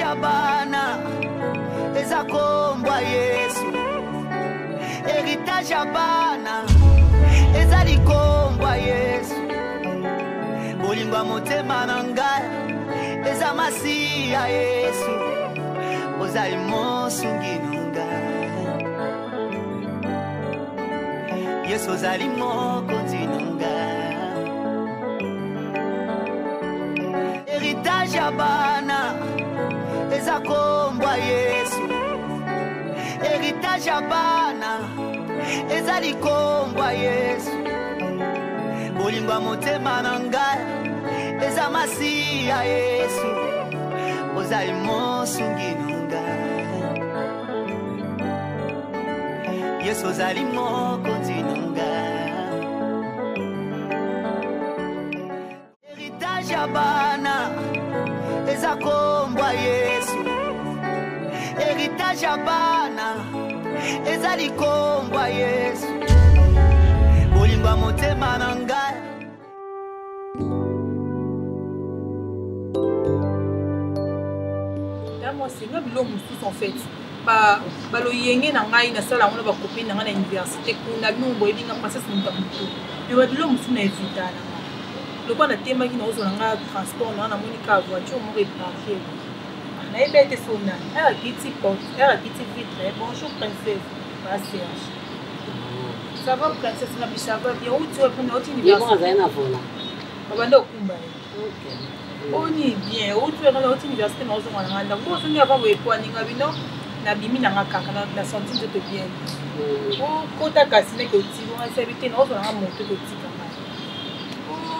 ya bana eza kombwa Yesu. Héritage ya bana eza likombwa Yesu. Bolingwa motema na ngai eza masiya Yesu. Ozali mosungi na ngai Yesu, ozali mokonzi na ngai. Héritage ya bana eza kombwa Yesu. Héritage ya bana eza likombwa Yesu. Bolingwa motema na ngai eza masiya Yesu. Ozali mosungi na ngai Yesu, ozali mokonzi na ngai. Héritage ya bana eza kombwa Yesu. Héritage ya bana eza likombwa Yesu. Bolingwa motema na ngai. Moi c'est nga bilo mususu en fait ba lo yenge na ngai na sala ngona ba copine na ngana université kuna bino boye binga princesse mutu yo ba bilo mususu na evita na loko na tema ki na ozo nga transport na monika voiture mo reparquer na ebete sona era kiti porte era kiti vitre. Bonjour princesse ba CH ça va princesse na ça va bien où tu es pour notre université na vola banda okumba OK. Oni bien, où tu es dans l'autre université, nous avons un an. Moi, je n'ai pas vu quoi, nous avons na bimi na ngaka na senti de bien. Oh, kota kasine ko ti bon servite nous avons un monte ko ti kama.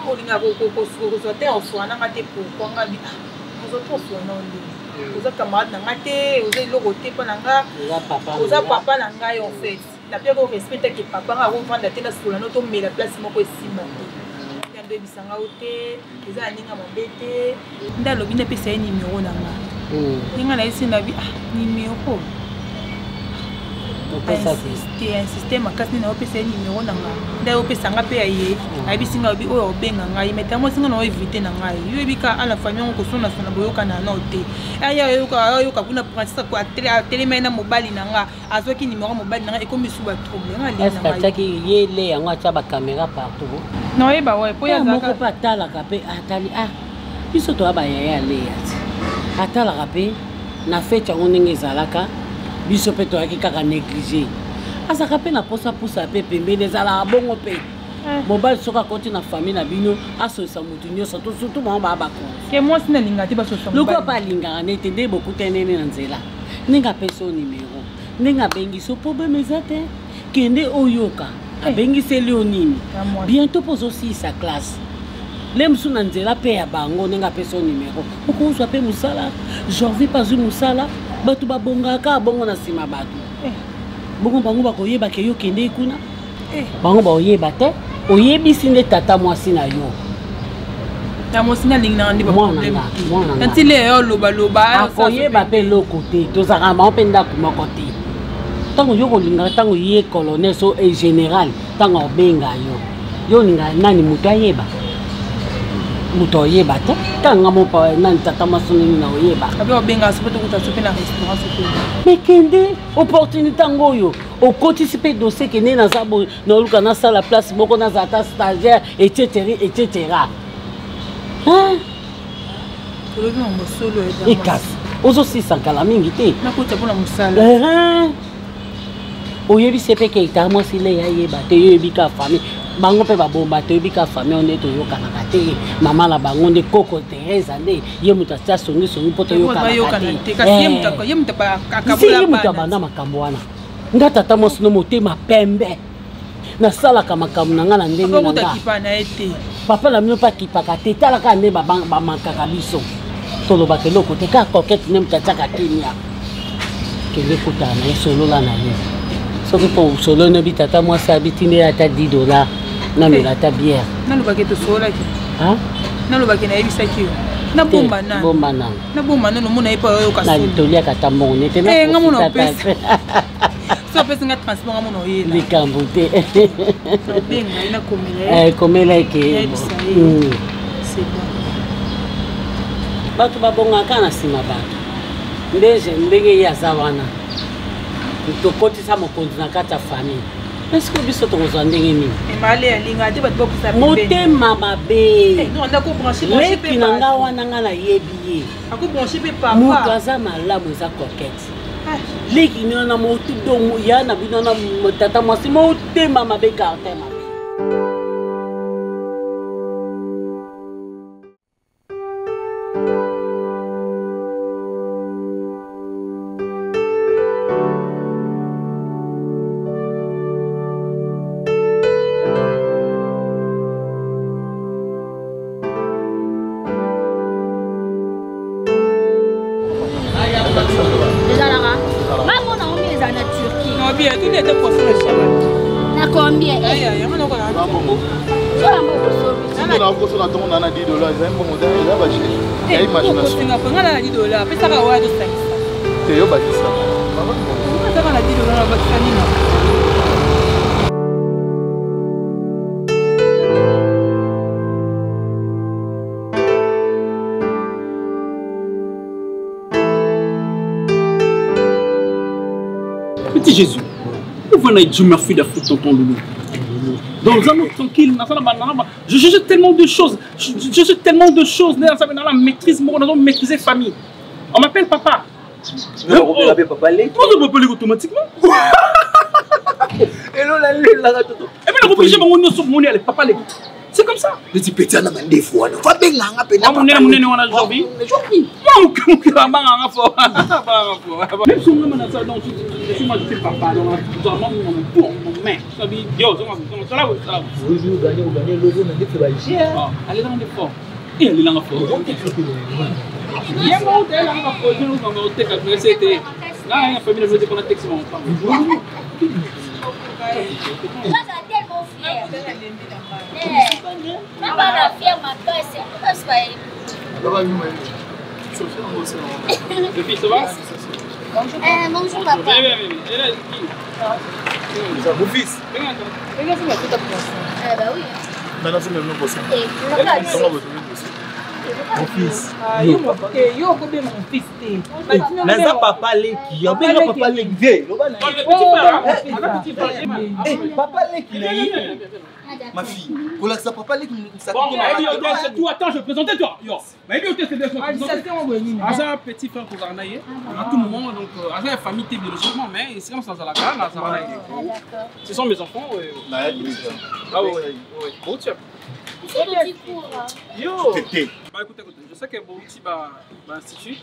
Oh, linga ko sote en soi na ngate pour ko ngabi. Nous autres so na ndi. Oza camarade na ngate, oza logote pa na nga. Oza papa na nga en fait. La pire ko respecte que papa nga revendre la tête sur la note mais la place moko esima. Bisanga ote eza ninga mabete ndalo bina pesa ye numéro na nga ninga na isi na bi numéro insiste makasi na opesa ye numéro na nga nda opesa nga pe ye abisinga bi oyo obenga ngai meta mo singa na éviter na ngai yo ebika ala famille ko sona boyoka na note aya yo ka kuna princesse ko télé na mobile na nga azoki numéro mobile na nga ekomi suba trouble nga est-ce que taki yele yango acha ba caméra partout non eba ouais po ya moko pa tala kape atali biso to aba ya le ati atala kape na fete ngo ndenge zalaka biso pe to yaki kaka négliger asa kape na posa pe pembele zala bongo pe mobile soka koti na famille na bino aso sa mutu nyoso to surtout mama ba ko ke moi sina linga te ba so loko pa linga ne te de beaucoup tenene na nzela ninga peso numéro ninga bengi so problème ezate kende oyoka abengisi Léonine bientôt pozo si sa classe lemsu na nzela pe ya bango nenga peso numéro oko uzwa pe musala j'envie pas une musala batu babongaka bongo na sima batu bongo bango bakoyeba ke yo kende kuna bango baoyeba te oyebisi nde tata mwasi na yo mwasi na linga ndi ba problème tantile yo loba akoyeba pe loko te tozaka bango pe ndako moko te tango yo kolinga tango ye colonel so et général tango benga yo linga nani muto ayeba muto oyeba te tanga mo pa nani tata masoni na oyeba abe benga so peut kuta so pe na restaurant so pe mais kende opportunité tango yo okotisipe dossier kende na zabo na luka na sala place moko na zata stagiaire etc hein tolobi mo solo et casse ozo si sankala mingi te na kuta pona musala oyebi sepe ke ita mo sile ya yeba te yebi ka famille bango pe babomba te yebi ka famille on est yo kana te mama la bango de Coco Teresa nde ye muta songi poto yo kana te kasi ye muta ba kakabula ye muta bana makambo wana ngata tata mo sino motema pembe na sala kama kamuna ngana ndenge na nga kipa na ete papa la mino pa kipaka te tala ka nde ba mankaka biso tolo ba keloko te ka coquette ne muta tsaka kimia kele kutana solo la na ye soki po solo no bitata mwasi abitinde ata $10 na mela ta bière nalobaki tosolaki nalobaki nayebisaki yo nabomba nani nomona ye mpo oyoka toliaka ata mbongo nete nga mona opesi so opesi nga transport nga mona oyela likambo te obengai nakomela komela eke bato babongaka na nsima bato ndenge yaza wana tokotisa mokonzi na kati ya famille eske biso tokozwa ndenge nini motema mabe leki na nga wana nga nayebi ye moto aza malamu eza kokete leki nina motudo ya na bino na tata mwasi motema mabe gartin mabe Combien? Petit Jésus, où va Dieu m'a fait de foutre tonton Loulou? Dans un autre tranquille, je jette tellement de choses. Je jette tellement de choses. Dans la maîtrise, nous avons maîtrisé famille. On m'appelle papa. On m'appelle papa Lé. On m'appelle automatiquement. Et là, là, là, et puis, on obligé de papa Lé. C'est comme ça. Je dis petit, on a des fois. On va bien l'appeler. On a aujourd'hui. Même si on a ça, donc je suis moi je fais papa, donc je dois mon main. Ça dit, yo, ça là, ça là. Oui, vous gagnez, le jeu, on a des elle est dans les forts. Et elle est dans la force. Il y a un hôtel, on va poser nous dans l'hôtel quand c'était. Là, il y a une famille de l'hôtel qu'on a texté. Moi, j'ai tellement fière. Même pas la fière, ma caisse, c'est pas ça. Le fils, ça va? Bonjour, papa. Mon fils. Bah oui. Maintenant, c'est même non possible. Mon fils. Yo, combien mon fils t'es? Naza papa Leki. Yo, ben papa Leki. Papa Leki. Ma fille. Pour la papa Leki. Bon, c'est tout. Attends, je vais présenter toi. Yo. Mais bien, c'est des choses. Asa petit frère pour Arnaïe. À tout moment, donc, Asa famille t'es biologiquement, mais c'est comme ça, la gare, ce sont mes enfants. Ah oui, oui. Bon, tiens. Yo! Bah écoutez, je sais que bon petit institut.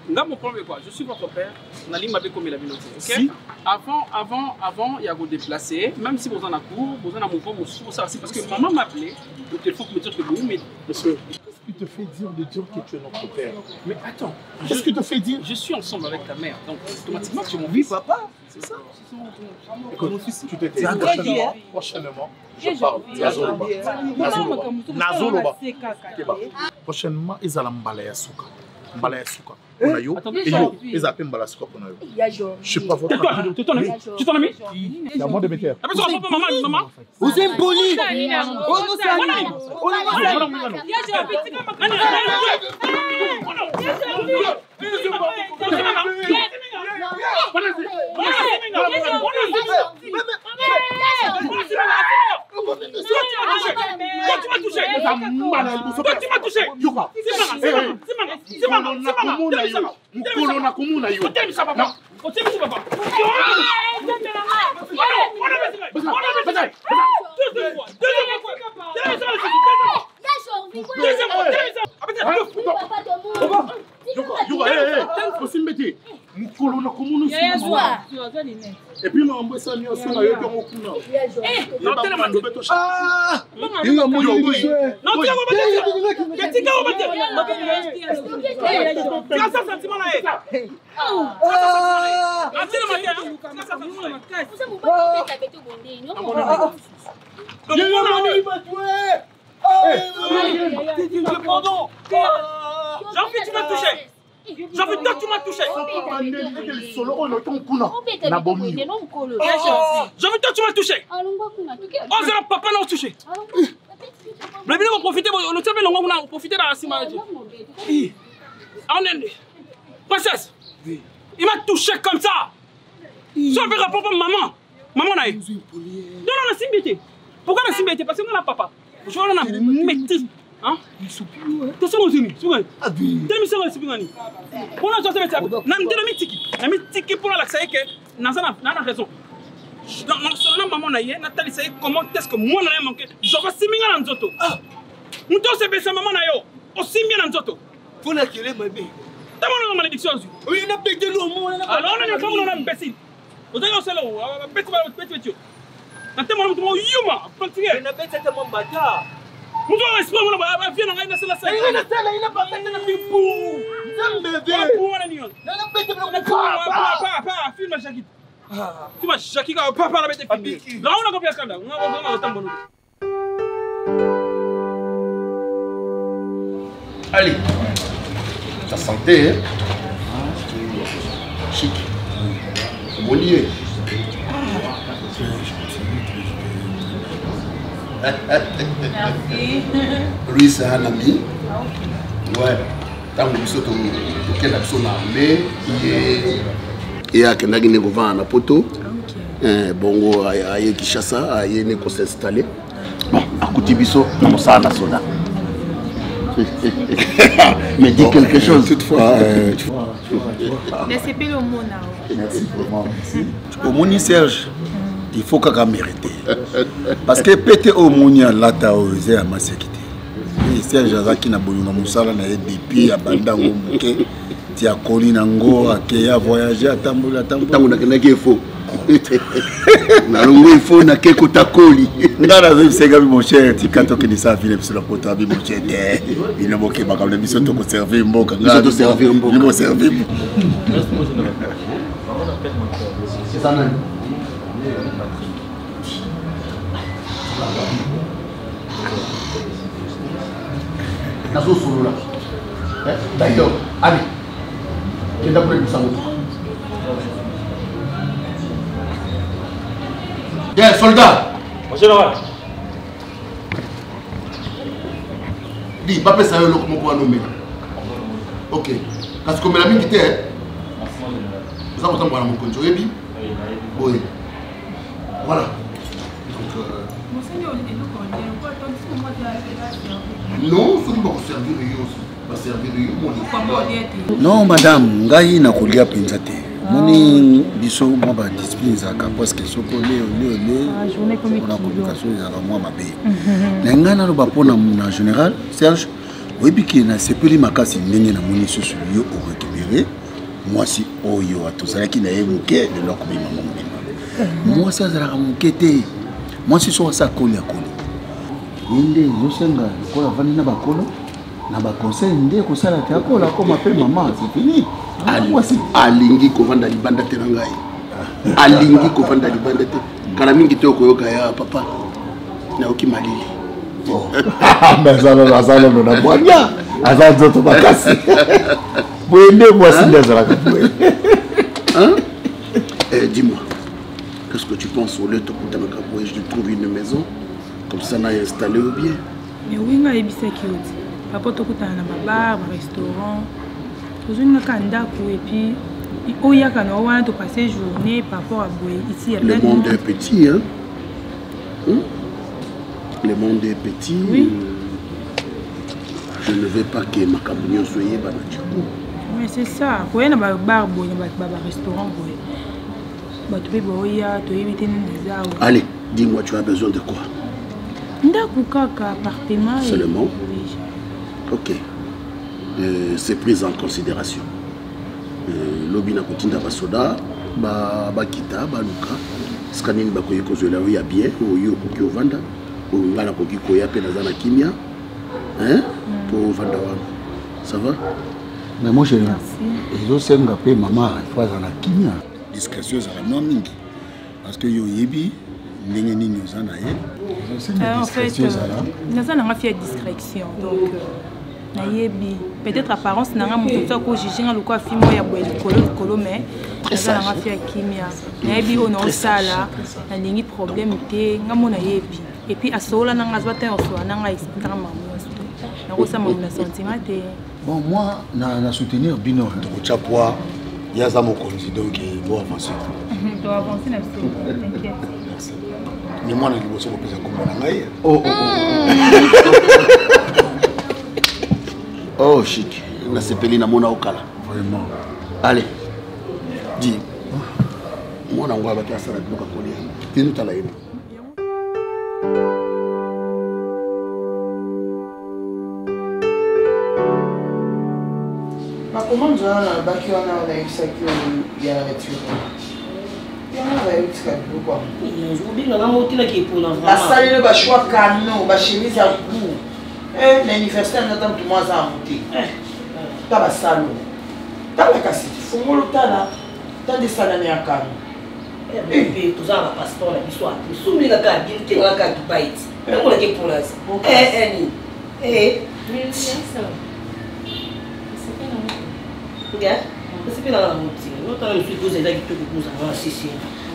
Mon premier quoi, je suis votre père. Nali m'a bien commis la vie. Ok? Avant, il y a vous déplacer. Même si vous en avez cours, vous en avez mouvement, vous ça aussi parce que maman m'a appelé. Le téléphone pour me dire que vous mais monsieur. Qu'est-ce qui te fait dire de dire que tu es notre père? Mais attends. Qu'est-ce qui te fait dire? Je suis ensemble avec ta mère, donc automatiquement tu es mon Oui, fils. papa. C'est ça. Écoute, mon fils, tu te tais. Prochainement. Prochainement, je parle. Nazoloba. Prochainement, ils allont m'balayer souka. M'balayer souka. On a yo. Et yo, ils appellent m'balayer souka pour nous. Je suis pas votre ami. Tu es ton ami? Tu es ton ami? C'est à moi de me taire. Ah mais tu vas pas maman? Vous êtes poli. Et puis, ma mère, ça n'y a pas Jean-Philippe, tu m'as touché. Jean-Philippe, toi, tu m'as touché. Jean-Philippe, toi, tu m'as touché. Oh, c'est la papa, non, touché. Mais bien, on profite, on profite de la cima. Princesse, Il m'a touché comme ça. Je vais rapporter à maman. Maman n'a eu. Non, la symbiote. Pourquoi la symbiote? Parce que on a papa. Je vais la maîtrise. Hein? Tu sais mon zimi, tu vois? Tu me sais mon zimi. On a sorti ça. Na mitiki pour la ça que Nazana n'a raison. Non, maman n'a eu. Nathalie sait comment est-ce que moi n'a manqué. Je vais siminga dans zoto. Nous tous c'est baissé maman n'a eu. Au simia dans zoto. Pour la qu'il est ma belle. T'as mon malédiction. Oui, il a pété l'eau. Alors on a pas mon imbécile. Vous avez aussi là, petit. Attends, moi, yuma, continue. Il n'a pas été mon bâtard. Vous devez respecter mon bâtard. Viens, on va essayer la scène. Il n'a pas fait de pipou. Filme Jackie. Filme Jackie, papa la bête filmé. Là, on a copié ça là. On a attendre. Allez. Ta santé, hein? Chic. Monier. Merci. Lui, c'est un ami. Ouais. Tant que nous sommes armés, il y a quelqu'un qui est venu à Poto. Bongo a Kinshasa, a s'installer. Bon, à Koutibiso, nous sommes à Soda. Mais dis quelque chose. Toutefois. Laissez-le au mot. Merci vraiment. Au Moni Serge, il faut qu'on mérite. Parce que pété au Moni à l'ata au Zé à ma sécurité. Serge Azaki n'a boyunga musala na depuis à Bandango Mouké. Tu as connu Nango, qui a voyagé à Tamboula. Tango na kenaki faux. Na longo il faut na keko takoli. Ngara zo sega mon cher, ti kato ke disa vile sur la pota bi mon cher. Il ne moque pas comme l'émission to conserver mboka. Ngara to servir mboka. Il mo servir. C'est ça nan. Nazo solo là. D'ailleurs, allez. Tu dois prendre ça. Bien, soldat. Monsieur Laurent. Dis, pas ça le comment pour nommer. Ok. Parce que comme la mine qui était, vous avez entendu mon compte, oui. Oui. Voilà. Non, ce qui va servir, non, madame, ngai na kolia penzate. Moni biso moi ba discipline zaka parce que soko le journée comme on a communication zaka moi mabe. Na ngana no ba pona na général Serge, oui biki na sepeli makasi ndenge na moni soso yo o récupérer. Moi si oyo atozala ki na yemuke de lokumi maman bima. Moi ça zala mukete. Moi si so sa koli akoli. Inde yo senga ko la vani na bakolo. Na ba conseil ndé ko sala te akola ko m'appelle maman, c'est fini. Alingi kovanda libanda te ngai. Alingi kovanda libanda te. Kala mingi te okoyoka ya papa. Na oki malili. Mais ça non na boya. Azal zoto bakasi. Boende moi si ndazala ka boye. Hein? Dis-moi. Qu'est-ce que tu penses au lieu de Kutama Kaboué, je trouve une maison comme ça n'a installé ou bien? Mais oui, nga ebisa kioti. Papa tokutana na bar, restaurant. Aujourd'hui, et puis, il y a quand passer journée par rapport à Boé. Ici, le monde est petit, hein? Le monde est petit. Oui. Je ne veux pas que ma camion soit banatico. Mais c'est ça. Quand il y a un bar, il y a un restaurant. Allez, dis-moi, tu as besoin de quoi? Appartement. Seulement? Ok. C'est pris en considération. Lobina Kotinda Basoda, Bakita, Baluka, Scanning Bakoyoko Zola, il y a bien, ou Yoko Vanda, ou Ngana Kokiko Yapenazana Kimia, hein, pour Vandawan. Ça va? Mais moi, je sais que maman, il faut la Kimia. Discrétion, ça va non mingi. Parce que Yoyebi, Nengeni nous en a. En fait, nous avons fait discrétion. Donc, peut-être apparence n'a pas de temps que j'ai un local film ya boye mais ça n'a pas fait kimia nayebi ono sala na lingi problème te ngamo na yebi et puis asola na ngazwa te oswa na nga expliquer maman na ko sa maman sentiment te bon moi na soutenir bino de chapwa Il y a ça mon conduit, donc il doit avancer. Il doit avancer, t'inquiète. Merci. Mais moi, je vais vous faire comme Oh, oh, chic. On s'est pelé dans mon okala. Vraiment. Allez. Dis. Moi, on va battre ça avec le colis. Tu nous t'as là. Comment tu as battu on a eu ça qui y a retiré. La salle de choix canon, la chemise à bout. L'anniversaire n'a pas tout le monde à monter. T'as la salle. T'as la cassette. Faut que tu t'as des salades à canon. Et puis, tout ça, la passeport, la histoire. Nous sommes les gars qui ont la carte du pays. Mais on l'a dit pour l'instant. Regarde, c'est pas dans la moitié. Nous avons une fille qui nous avons assisté.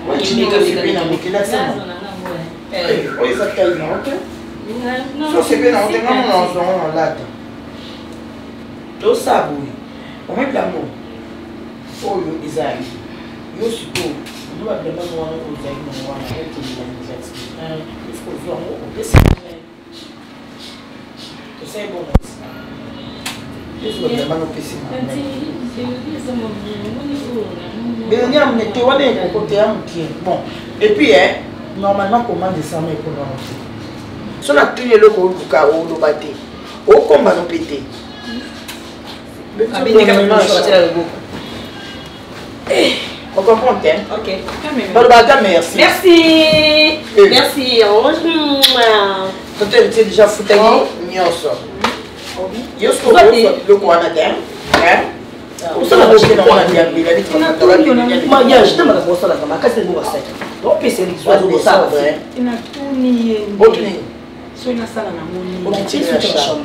Oui, tu m'as dit que c'est bien. Oui, ça t'aide, non? Ça, c'est bien, on l'a. Tout ça, oui. On met de l'amour. Oh, ils arrivent. Yo, surtout, nous avons vraiment nous avons arrêté l'anniversaire. Il faut voir, on peut se faire. C'est bon. Bon, et puis, normalement, comment descendre pour nous? Si on a crié le coup, on va battre. Au combat, on pété. On comprend, hein? Ok. Merci. Merci. Merci. Peut-être que tu es déjà foutu. Yo sou le Canadien, hein? O senhor vai chegar na minha vida, ele vai falar que ele mas já está na bolsa da cama, casa de boa certo. Não pensei que vai bolsa, né? Ina tuni. Botni. So ina sala na moni. O que tinha chama?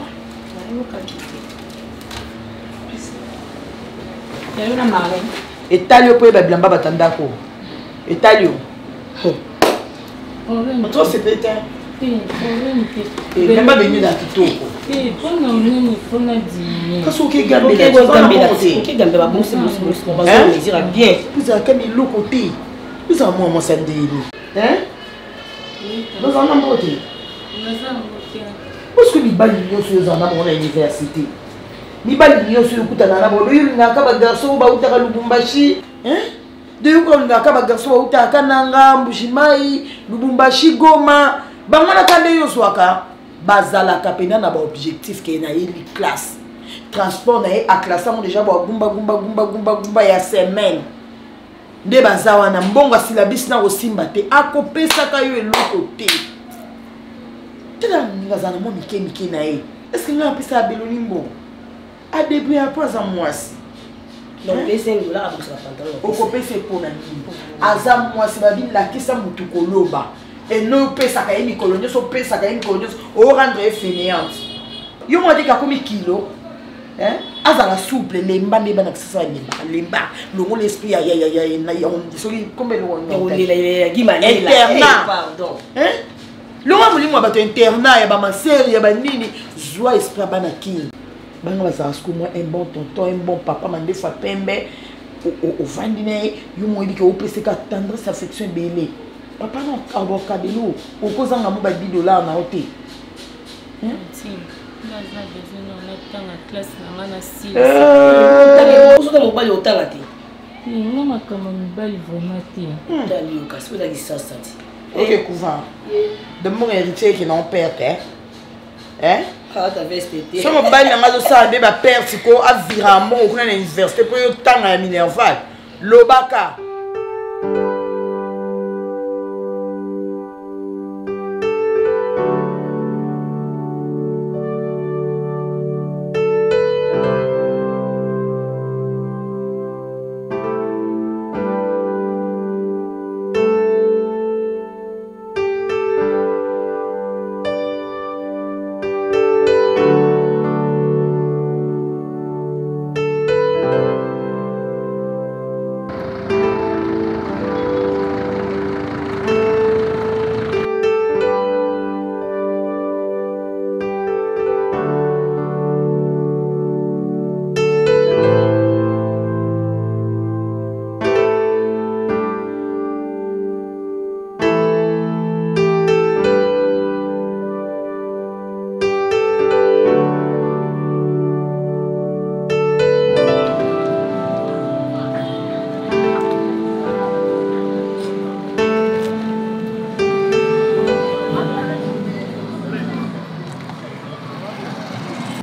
Ya una mare. Italio po ba blamba batandako. Italio. Toi c'est pétain. Et même pas venu dans Kitoko. Parce que Gambé, bien. Vous avez mis l'autre côté. Vous avez moi, mon sandé. Hein? Nous en avons voté. Parce que les balles sont dans mon université. Les balles sont dans mon université. Les balles sont dans mon université. Hein? De yukaka garçon uta kananga Mbushimai Lubumbashi Goma bangana kande yo swaka bazala kapena na ba objectif ke na yeli classe transport na a classe mo déjà ba gumba ya semaine de bazawa na mbongo silabis na osimba te akopesa ka yo eloko te tena ngazana mo mike na ye est-ce que nga pesa beloni mbo a début après za mwasi donc pesa ngola abusaka pantalon okopesa epona nini aza mwasi babini lakisa mutu koloba eno opesaka ye mikolo nyonso opesaka ye mikolo nyonso orendre ye fainéante yo mo adika komi kilo azala souple lemba nde bana kisasa lemba longo l'esprit ya soki kombe pardon longo molimo ya bato internat ya bamasere ya banini zwa esprit ya bana kini banga bazala siko moi un bon tonton un bon papa mandefa pembe ovandi na ye yo moyebi ke opeseka tendresse affection ebele papa na abokabelo okozanga mo $10 na yo te osoka mobali otanga te nga makambo mibali vraiment te dalioka soki ozalaki sasa te ok couvent de mon héritier qui n'en perte hein si mobali nanga azosala nde bapere siko avira mo okuna na université mpo yo tanga ya minerval lobaka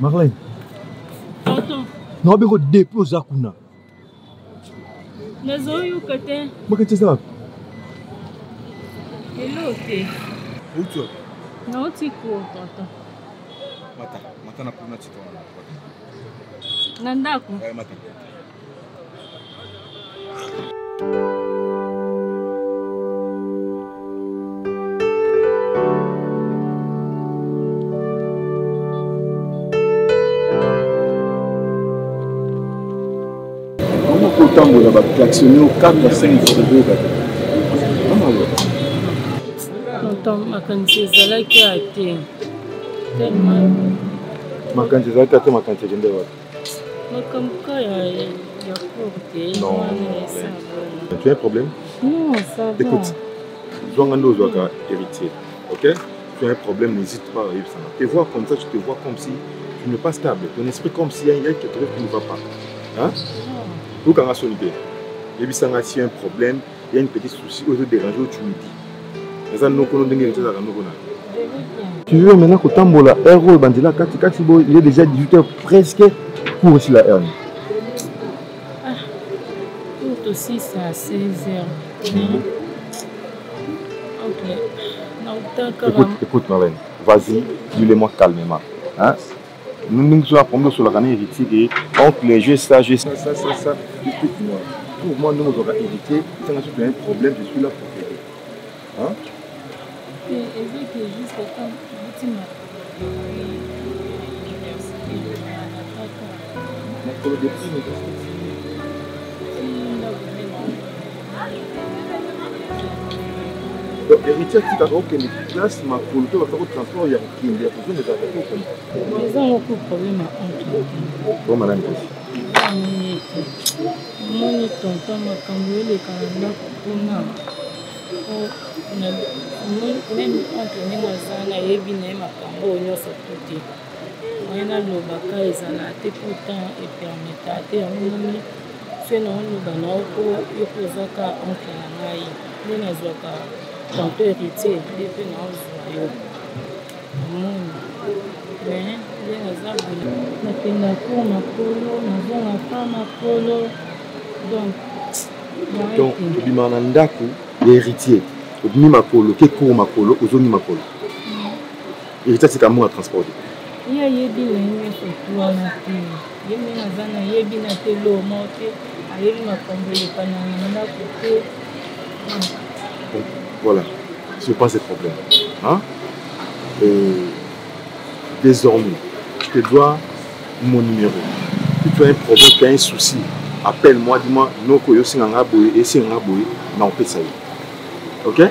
Marlène. Tonton. Non, mais depuis aux Akuna. Les oyo côté. Moi, qu'est-ce que ça? Hello, ok. Où tu es? Non, tu cours, tonton. Mata na puna chito. Nandako. Mata. Autant de la klaxonner au 4 à 5 secondes. Tonton, makanisi ezalaki ate. Tellement. Makanisi ezalaki ate makanisi ekende wapi? Makambuka ya porte. Non. Tu as un problème? Non, ça va. Écoute, Zouangando Zouaka héritier. Ok? Tu as un problème, n'hésite pas à vivre ça. Te voir comme ça, tu te vois comme si tu n'es pas stable. Ton esprit comme s'il y a quelque chose qui ne va pas. Hein? Où quand on a son idée, et puis s'il y a un problème, il y a un petit souci, au lieu de déranger, tu me dis. Tu veux maintenant que Tambola, Héros et Bandila, il est déjà 18h presque pour aussi la hernie. Tout aussi, c'est à 16h. Ok. Écoute Marlène, vas-y, dis-le-moi calmement. Hein? Nous sommes à sur la canne héritier, entre les jeux, ça. Écoute-moi. Pour moi, nous avons hérité. Si on a un problème, je suis là pour t'aider. Hein? Donc, héritier, tu as que les places, ma photo, va faire le transport, il y a besoin de t'attaquer. Ils ont beaucoup de problèmes à entendre. Bon, madame. Mon tonton m'a cambré les Canada pour moi. Même entre les Mazana et Bine, ma cambo, on s'est coupé. On a le baca et Zanate pourtant et permettre à terre. Sinon, nous avons eu Zaka entre la maille. Nous avons tonton héritier, depuis nous avons mais napenda kuwa makolo nazonga pa makolo donc obima na ndako ya héritier obimi makolo ke cour makolo ozongi makolo héritier c'est kamonga transporté ye ayebi lenge sotu wana te ye nde naza na yebi na te lomo te ayebi makambo elekana na ndako te. Voilà, je pense que c'est le problème. Hein? Désormais, je te dois mon numéro. Si tu as un problème, tu as un souci, appelle-moi, dis-moi, non, que je suis en aboye, et si en aboye, non, on peut ça. Ok?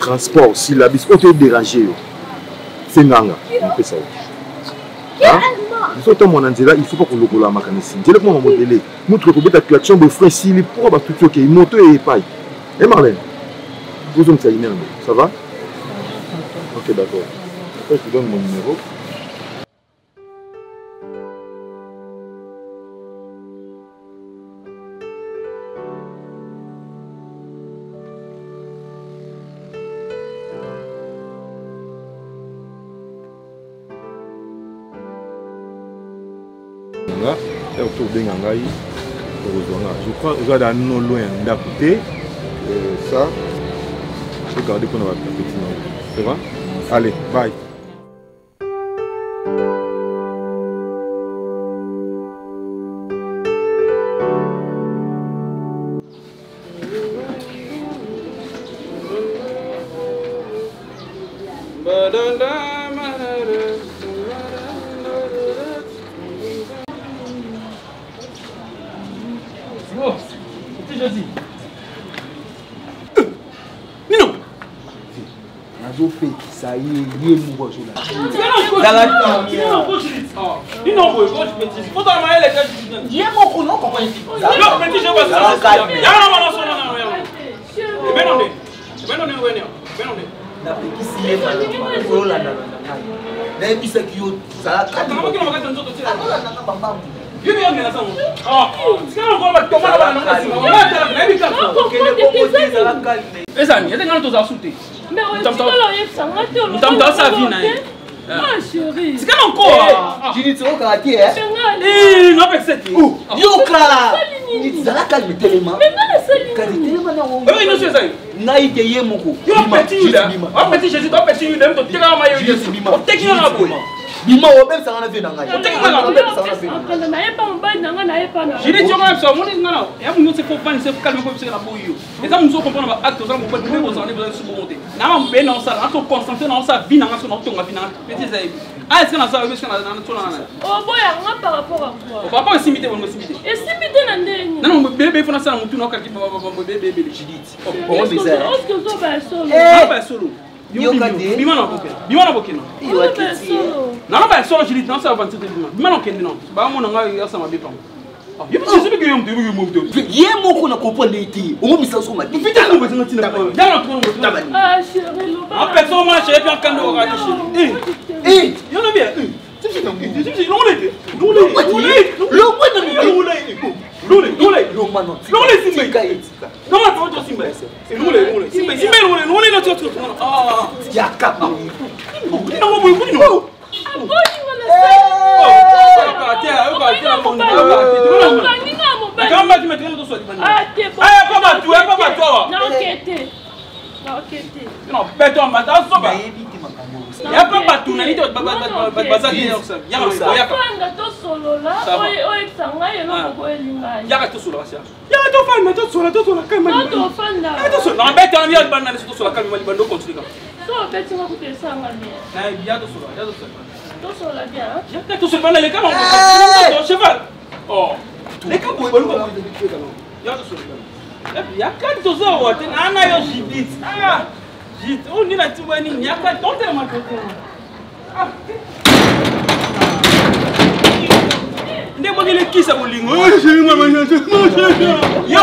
Transport, si la bise, on peut déranger, c'est nanga, on peut ça. Hein? Surtout mon anzela, il faut pas qu'on le colle à ma canisse. Je le prends mon modèle. Nous trouvons que ta collection de frais, s'il est pour tout ce qui est moto et paille. Et Marlène, vous avez ça, ça va? Ok, d'accord. Je te donne mon numéro. Je crois que vous avez non loin d'à côté. Ça, regardez qu'on a un petit nom. Ça va? Allez, bye. Ça y est, il est mourant. C'est quand encore. Judith, c'est au quartier, hein? Eh, non, mais c'est qui? Yoka! Judith, ça la calme tellement. Mais non, c'est Calme tellement, non. Oui, non, c'est ça. Naïte yé moko. Yo, petit, là. Oh, petit Jésus, toi, petit, tu t'es là, maillot. Oh, t'es qui, là, boy? Bima, on même ça en a fait dans la gueule. J'ai dit, tu vois, ça, mon est là. Et après, nous, c'est pour pas, c'est calme, c'est la bouille. Et ça, nous comprenons l'acte, ça, nous pouvons nous en aller sur monter. Non, mais non, ça, on se concentre dans sa vie, dans son auto, mais c'est ça. Ah, est-ce qu'on a ça, est-ce qu'on a ça? Oh, boy, par rapport à quoi? Par rapport à simité, on me simité. Et simité, non, non, bébé, il faut ça, on tourne au quartier, bébé, j'ai dit. Oh, bizarre. Est-ce que tu vas solo? Ah, bah, solo. Bima na bokena. Bima na bokena. Non, non, bah, solo, j'ai dit, non, ça va avancer. Bima na bokena, non. Bah, mon anga, il y a ça, ma bébé. Il faut que je me dise. Il y a mon qu'on a compris l'été. On va me faire ça. Putain, on va se mettre dans le temps. Ah, chérie, en personne, moi, j'ai fait un canot au radio. Eh, il y en a bien. Non, béton, madame, ça va. Il n'y a pas de tout, il y a pas oh, ni la tubani, ni a pas de temps tellement que ah. Ne pas les qui ça vous ligne. Yot.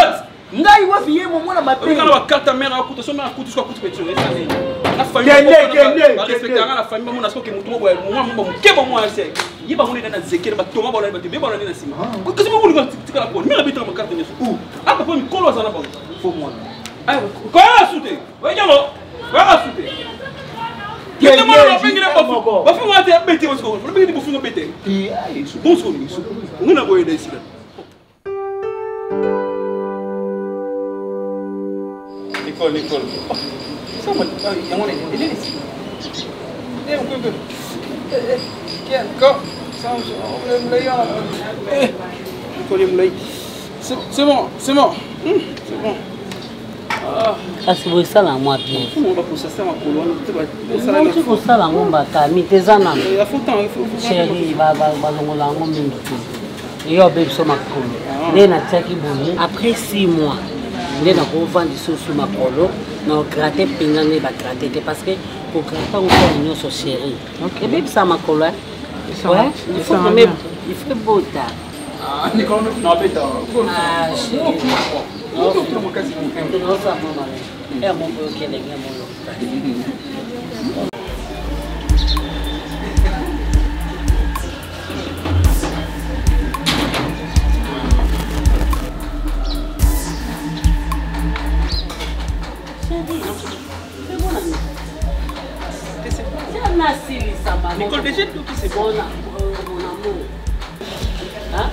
Ngai wa fiye mo mona mabe. Quand la carte mère a coûté son mère coûte quoi coûte petit. La famille. La respecter la famille mon asko que mutu mo mo ke mo mo ase. Yi ba mo na zekere ba toma ba na ba te be ba na sima. Ko se mo mo tika la ko. Mi la bitra ma carte neso. Ah papa mi kolo za na ba. Fo mo. Ah, ko ya sute. Wa jamo. Wa sute. Que te mano pengi na ba. Ba fi mo ate bete mo ko. Mo pengi di bu fi no bete. Isso. Bom so isso. Ngina boye da sila. Nicole. Ça m'a dit, il est ici. Il est un peu. C'est bon. C'est bon. Parce que vous savez, moi, bien. On va pousser ça, ma colonne. Tu peux ça, la bombe, mais tes âmes. Chérie, après 6 mois, je vais vendre des choses sur ma colo. Non, gratter, pinganer, gratter. Parce que pour gratter, on fait une autre chérie. Et bien, ça m'a collé. Ouais, il faut beau tard. Ah, Nicole, non, mais t'as. Ah, chérie. Non, ça m'a mal. Et mon beau qui est là, Nicole, déjà tout qui c'est bon. Mon amour. Hein?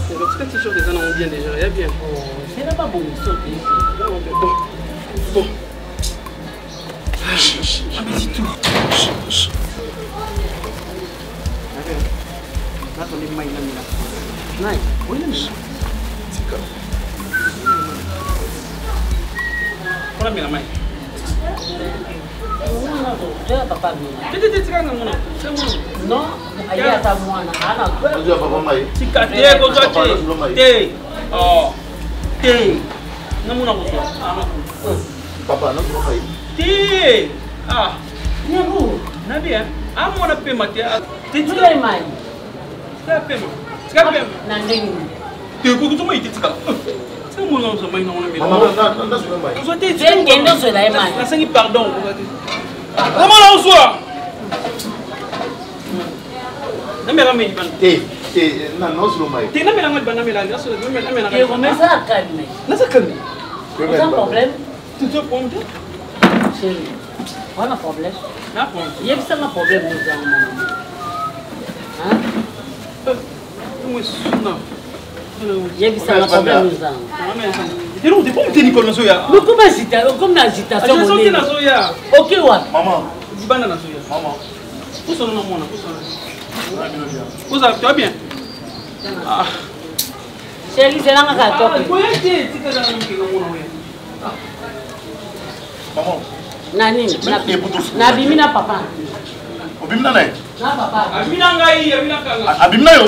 C'est petit t-shirt des années bien déjà, il y a bien. C'est pas bon, sauter. Bon. Dis tout. Là, on est maïna. Maïna. Oui, Voilà, mais la main. Non, il y a ta moine. Papa, non, ah, bien. Ah, mon appel, Mathia. Tu pardon. Comment on soit? Non, mais Aucun problème. Tu te prends tout? Chérie, on a un problème. Il y a un problème nous avons. Hein? Il y a un problème nous avons. Et non, t'es pas monté Nicole Nazoya. Mais comment agitation? Ok, ouais. Maman, dis pas Nazoya. Maman. Où sont nos mamans? Où ça? Tu vas bien? Chérie, c'est là que Maman. Nani, Nabimina papa. Obimina nae? Na papa. Abimina ngai, Abimina kanga. Abimina yo?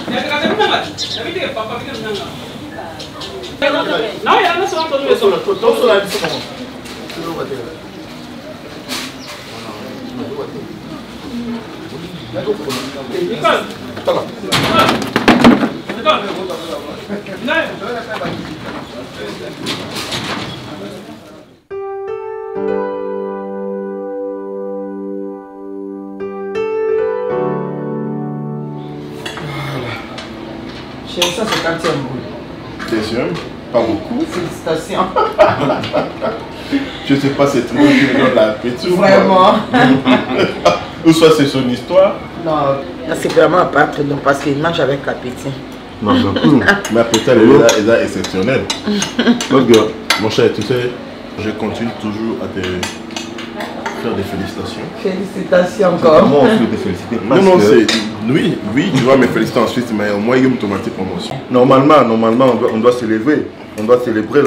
Abimina ngai. Abimina papa, Abimina ngai. Non, il y a un seul entre nous et son. Chérie, ça c'est 4e boule. T'es sûr? Pas beaucoup. Félicitations. Je sais pas, c'est trop dur la petite. Vraiment. Ou soit c'est son histoire. Non, là c'est vraiment pas très long parce qu'il mange avec l'appétit. Non, mais peut-être elle est exceptionnelle. Donc, mon cher, tu sais, je continue toujours à te faire des félicitations. Félicitations encore. Comment on fait des féliciter? Non, c'est... Oui, tu vas me féliciter ensuite, mais au moins, il y a une automatique promotion. Normalement, on doit célébrer. On doit célébrer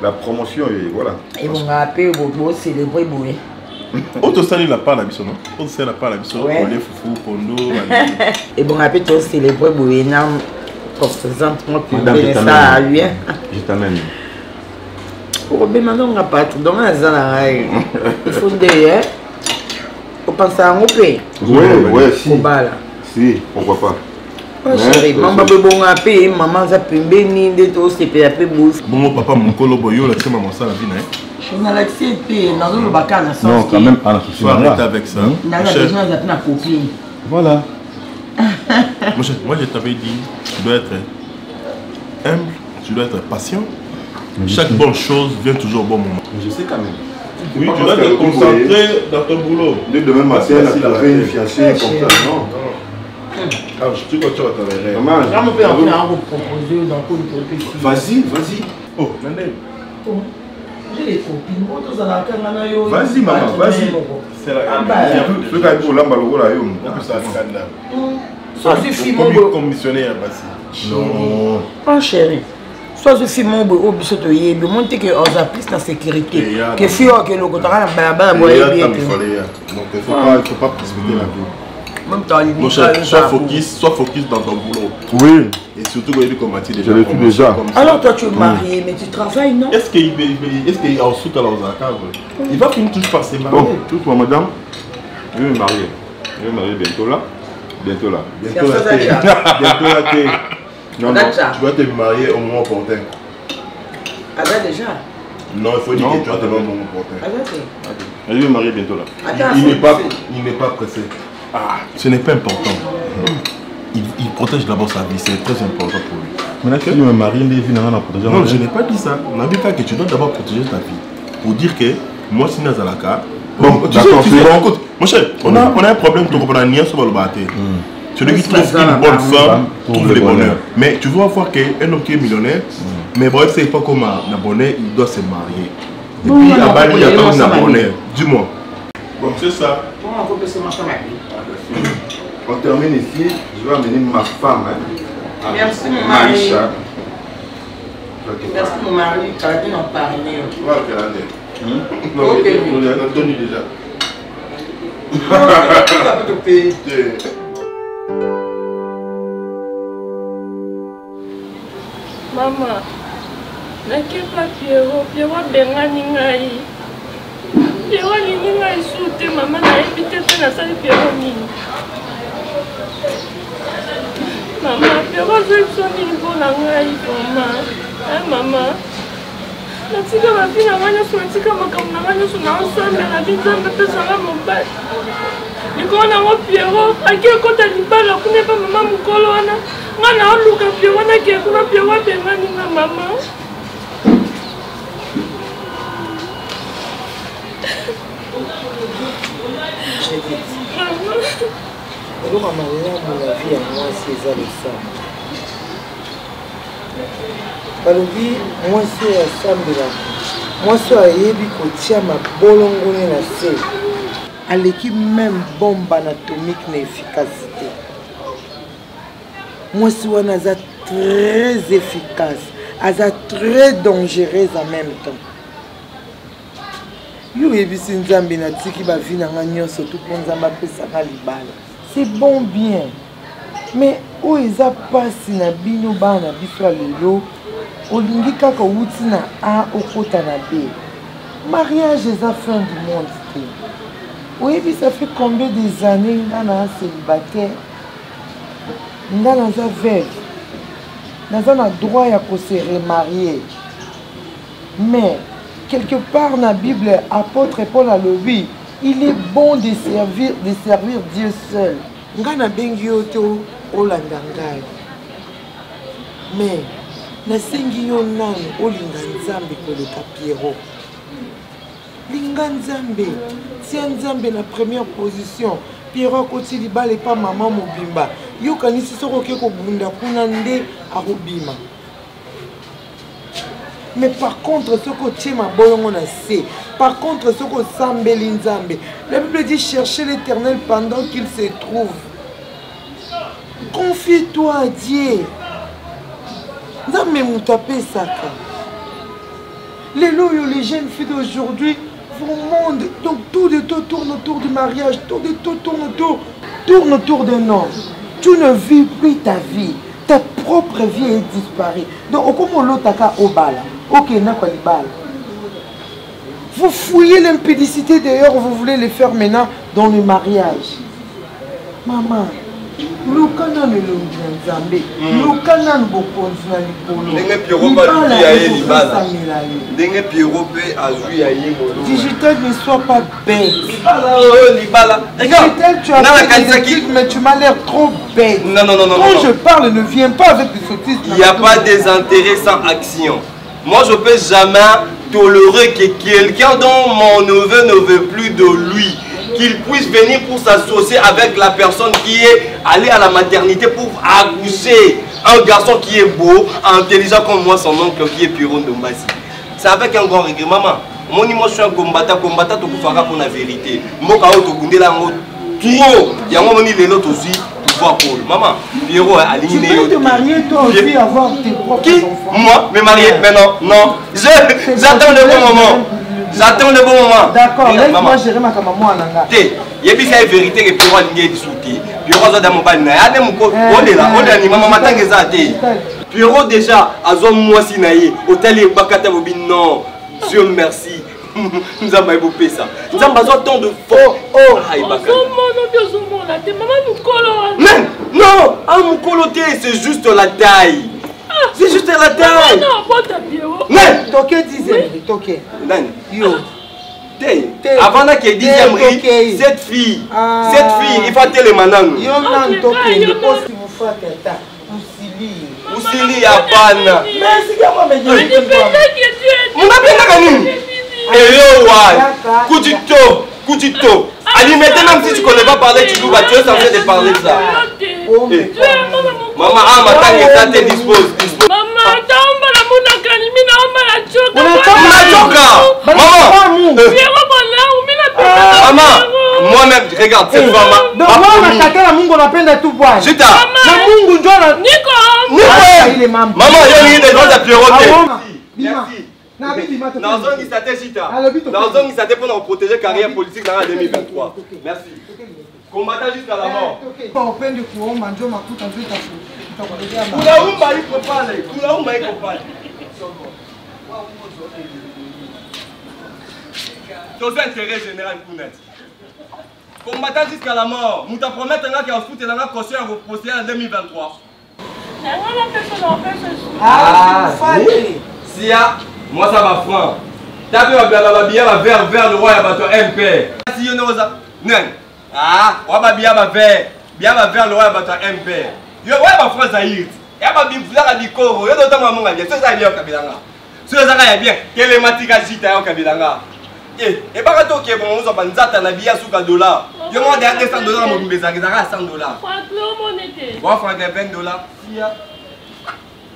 la promotion et voilà. Et vous rappelez, vous célébrez Boué. Autre salle, il n'a pas la mission, non? Autre salle, il n'a pas la mission. Ouais. On est foufou, pondo. Et vous rappelez, vous célébrez Boué. Présentement, Madame, je t'amène. Je t'amène. On n'a pas tout dans la zone. Il faut dire, on pense à un pays. Oui, si. Si, pourquoi pas. Chérie, maman peut bon appeler, maman ça peut bénir de tout, c'est pas peu bouffe. Bon, papa, mon colo boyo, là, c'est maman ça la vie, hein? Je suis dans l'accepté, dans le bacal, non, quand même, pas la souci. Faut arrêter avec ça. Dans la déjà, on a une copine. Voilà. Moi, je t'avais dit, tu dois être humble, tu dois être patient. Chaque bonne chose vient toujours au bon moment. Je sais quand même. Oui, tu dois te concentrer dans ton boulot. Dès demain matin, tu as une fiancée comme ça, non? Ah, tu vois, tu vas t'enverrer. Maman, je peux vous proposer dans tout le Vas-y. Oh, Nandel. J'ai les copines. Vas-y, maman, vas-y. C'est la ce gars pour l'emballon là, ça soit suffit mon beau. Commissionnaire, vas-y. Non. Oh chérie. Soit suffit mon beau au biseau de yébi. Monter que on a plus de sécurité. Que fio que le côté là, bah bon yébi. Donc il faut pas précipiter la vie. Même temps, mon cher, sois focus dans ton boulot. Oui. Et surtout quand il est comme Mathilde déjà. Je l'ai déjà. Alors toi tu es marié, mais tu travailles, non? Est-ce qu'il est en soute à l'Ozaka? Il va finir tous par se marier. Bon, toute madame, je vais me marier. Je vais me marier bientôt là. Bientôt là. Bientôt là. Non, tu vas te marier au moment opportun. Ah ben déjà? Non, il faut dire que tu vas te marier au moment opportun. Je vais me marier bientôt là. Il n'est pas pressé. Ah, ce n'est pas important. Il protège d'abord sa vie, c'est très important pour lui. Maintenant que tu me maries, non, je n'ai pas dit ça. On a dit que tu dois d'abord protéger ta vie. Pour dire que moi, si Nazalaka. Bon, tu sais, écoute, mon cher, on a un problème, tu comprends, rien sur le bâtiment. Celui qui trouve une bonne femme trouve le bonheur. Mais tu vas voir qu'un homme qui est millionnaire, mais bon, c'est pas comme un abonné, il doit se marier. Et puis à Bali, il y a pas un abonné. Dis-moi. Bon, c'est ça. Comment on peut se marcher avec lui? On termine ici, je vais amener ma femme. Hein, merci mon mari. Merci mon mari, tu as dit d'en parler. Non, on a donné déjà. Maman, nakepa Pierrot bengani ngai. Pierrot alingi ngai su te mama nayebi te mpe nasali Pierrot nini. Mama, Pierrot azwi biso nini mpona ngai mama. Mama, natika babi na ngai nyonso natika makambo na ngai nyonso naosambela bi nzambe apesanga mobali. Likolo nango Pierrot aki ekota libala kuna epa mama mokolo wana nga naoluka Pierrot nakeye kuna Pierrot abengani nga mama. très vite. Et donc, à ma vie, à moi, c'est ça le sang. Balobi, moi, c'est un sang de la. Moi, c'est un yebi kotia ma bolongone na se. À l'équipe même bombe anatomique n'efficacité. Moi, c'est un très efficace, aza très dangereuse en même temps. Yo ebisi nzambe na tiki ba vie na nganyon surtout pour nzamba pesaka libala. C'est bon bien. Mais o eza pasi na bino bana biso lelo olingi kaka wuti na a okota na B. Mariage eza fin du monde. Oui, ça fait combien des années ngana célibataire? Ngana za veuve. Nous avons le droit à se remarier. Mais, quelque part dans la Bible, apôtre Paul a dit, il est bon de servir Dieu seul. Nous avons bengi oto olandangai. Mais, na sengi yo nani olinga nzambe koleka Pierrot. Linga nzambe, tia nzambe na première position. Pierrot koti libala pas maman mobimba. Yo kanisi soko ke ko bunda kuna nde arobima. Mais par contre ce que tu ma bolongo na se. Par contre ce que sambeli nzambe. La Bible dit chercher l'Éternel pendant qu'il se trouve. Confie-toi à Dieu. Nzambe mutape saka. Les jeunes filles d'aujourd'hui vont au monde, donc tout de tout tourne autour du mariage, tout de tout tourne autour d'un homme. Tu ne vis plus ta vie, ta propre vie est disparue. Donc, comment l'autre au bala, ok, n'a pas le bal. Vous fouillez l'impudicité d'ailleurs, vous voulez les faire maintenant dans le mariage. Maman, Lukana ne l'onzambe, Lukana ne bokonzi na likolo. Ndenge Pierrot ba lui aye libala. Ndenge Pierrot pe a lui aye molo. Digital ne sois pas bête. Libala oh libala. Digital tu as fait des études mais tu m'as l'air trop bête. Non. Quand je parle ne viens pas avec des sottises. Il n'y a pas des intérêts sans action. Moi je peux jamais tolérer que quelqu'un dont mon neveu ne veut plus de lui, qu'il puisse venir pour s'associer avec la personne qui est allée à la maternité pour accoucher. Un garçon qui est beau, intelligent comme moi, son oncle qui est Pierrot Ndombasi. C'est avec un grand regret. Maman, moi je suis un combattant, tu peux faire pour la vérité. Moi je suis un trop. Il y a un moment où il est l'autre aussi. Maman, Pierrot a aligné. Tu peux te marier toi aussi, avoir tes propres enfants. Moi, me marier, mais non. J'attends le bon moment. J'attends le bon moment. D'accord, laisse-moi gérer ma maman en anga. Il y a une vérité que Pierrot a ligné du soutien. Pierrot a dit on est là, maman matin que ça a été. Pierrot déjà, à zone moi si naïe, hôtel et bakata bobi non. Dieu merci. Nous avons évoqué ça. Nous avons besoin tant de fort. Non, un moukoloté, c'est juste la taille. C'est juste la taille. Non, toqué disait, toqué. Yo. Avant qu'il dise cette fille, il faut télé maintenant. Yo non toqué, il faut si vous faites ça. Usili ya pana. Mais si moi me dit. Kutito. Ali maintenant même si tu connais pas parler, tu es censé te parler ça. Maman, maman, te dispose. Maman, maman, moi-même, regarde cette femme. Maman, il y a des gens à Pierrot. Dans un pour nous protéger la carrière politique dans 2023. Merci. Combattant jusqu'à la mort. Dans un intérêt général pour net. Combattant jusqu'à la mort. Nous te promettons qu'il y a un foot et un conseil à vous procéder en 2023. Si moi ça va franc. T'as vu ma bien vers le roi et bateau MP. Si you know ça. Non. Ah, on va bien vers le roi et bateau MP. Yo ouais ma France Zahir. Et ma bifla la dikoro. Yo d'autant maman bien. C'est ça bien au Kabilanga. C'est ça bien. Télématique à Zita au Kabilanga. Et pas que tu es bon, on va nzata na biya suka dollar. Yo moi derrière $200 mon bébé ça $100. Bon franc $20.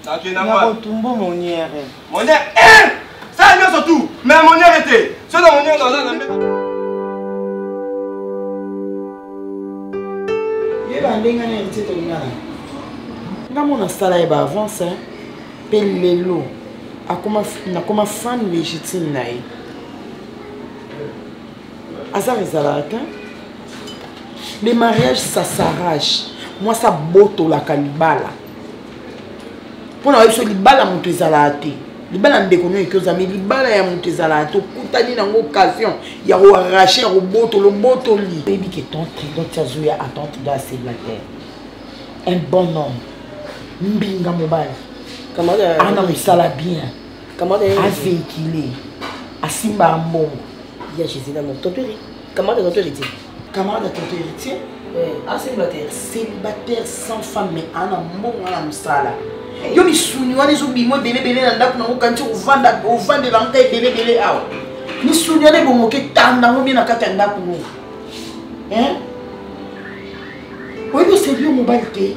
Ça tu na moi. Tumbo monière. Monière ça est surtout. Mais monière était. Ce dans monière dans la ndenge na hérité tolingana nga mona sala ye baavance mpe lelo nakoma fan légitime na ye aza ezalaka le mariage ça s'arrache moi ça botolaka libala mpona oyebi so libala moto ezalaka te libala ndeko no ekoza me libala ya moto ezalaka te okutani nango occasion ya koarrache ya kobotoli oyebi ke ton trido ti azoya aton trido acélibataire un bon homme mbinga mobali ana mosala bien aveikile asimba mbongo ya jésus na tonton héritier camarade tonton héritier camarade tonton héritier célibataire sans femme mais ana mbongo ana mosala yo misuni wana ezobima ebelebele na ndako nango kanti ovandela nka ebelebele awa misuni wana ebongoka etandango bie na kati ya ndako ngo oyebi oseli yo mobali te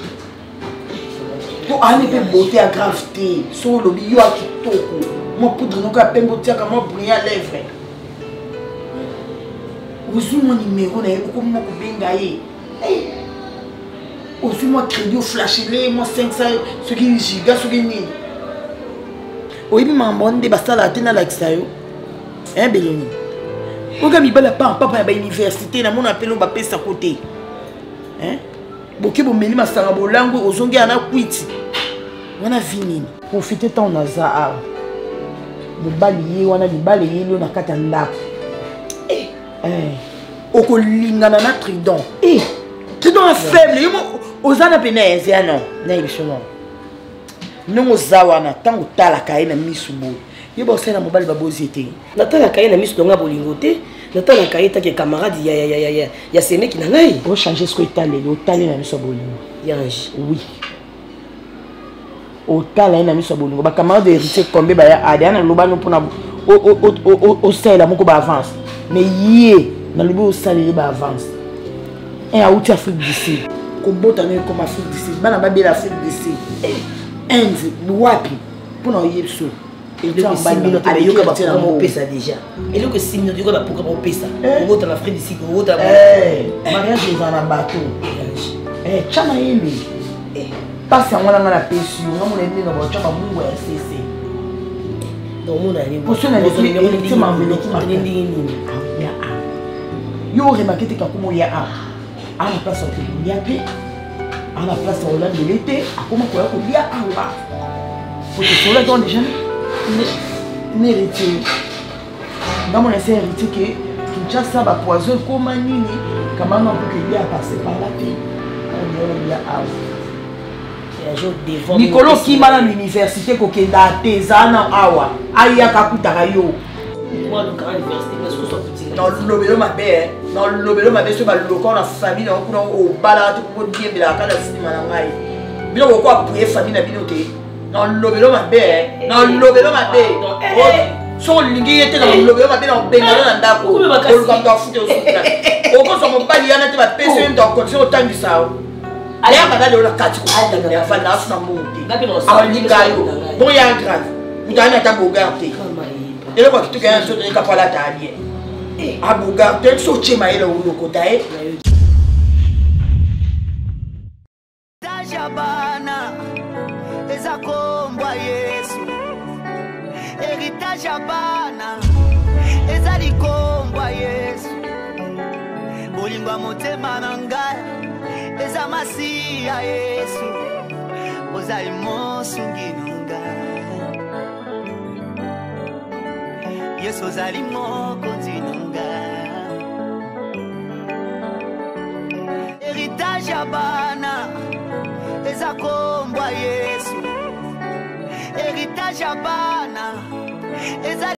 po ani mpe beauté ya grave te so olobi yo akitoko mwa poudre noko ya pembe otiaka mwa brillant lèvre ozwi mwa numero na ye okomi mwa kobenga ye ozwi mwa crédit oflashele mwa 500 soki giga soki nini oyebi makambo wana nde basalaka te nalakisa yo beloni oka mibala papa ya bauniversité namona pelo bapesa kote boke bomeli masanga bolango ozongi ana kwiti wana vi nini profite ntango naza awa mobali ye wana libala ye lio na kati ya ndako okolingana na tridon tridon afaible yo oza na pene eze ya non nayebi so non ndenge oza wana ntango otalaka ye na misu boye yo baosala mobali babozi te natalaka ye na misu nanga bolingo te natalaka ye take camarade ya seneki na ngai ochange soki etaleli otali na miso ya bolingo yange oui otala ye na miso ya bolingo bacamarade de héritier kombe baya ade ana lobano mpona osalela moko baavance mais ye nalobi osaleli baavance auti afrique du sud kobotana ekoma afrique du sud bana babela afrique du sud inde wapi mpona oyebi so opesa déjà eloko 6 minutes yokoba programme opesa okota na afrique du sud okota mariage eza na bato tya na yembe mpasi yango nanga na pesi yo nga mona ndenge batya bamungu ya sese yo oremake te kakoma oya a na place okolia te a na place olandele te akoma koya kolia awa otosolaki on déjà n'héritier nga mona ese héritier ke kinshasa bapoison ekoma nini kamana mpo kelia passe par la te olia awa mikolo okima na université kokenda te eza na awa ayaka akutaka yo nolobelo mabe nolobelo mabe so baloka na famille nango kuna obalaka te kodiembelaka na nsima na ngai biloko oko apuye famille na bino te nolobelo mabe nolobelo mabe so olingi ye te na lobelo mabe na obengana na ndako oluka mto afute osukila okozwa mobali yana te bapesi yo nto akondition otangisa yo ayaka nali ola kati koafanda asu na mbongo te awalinga yo bon ya grave mutu ani ata bogar te eloko akituka ya nso ekapala ta alie abogar te so otyema ye na olokota ye bana eza kombwa yesu héritage ya bana eza likombwa yesu bolingo ya motema na ngai eza masi ya yesu ozali mosungi na ngai yesu ozali mokonzi na ngai héritage ya bana eza kombwa yesu héritage ya bana eza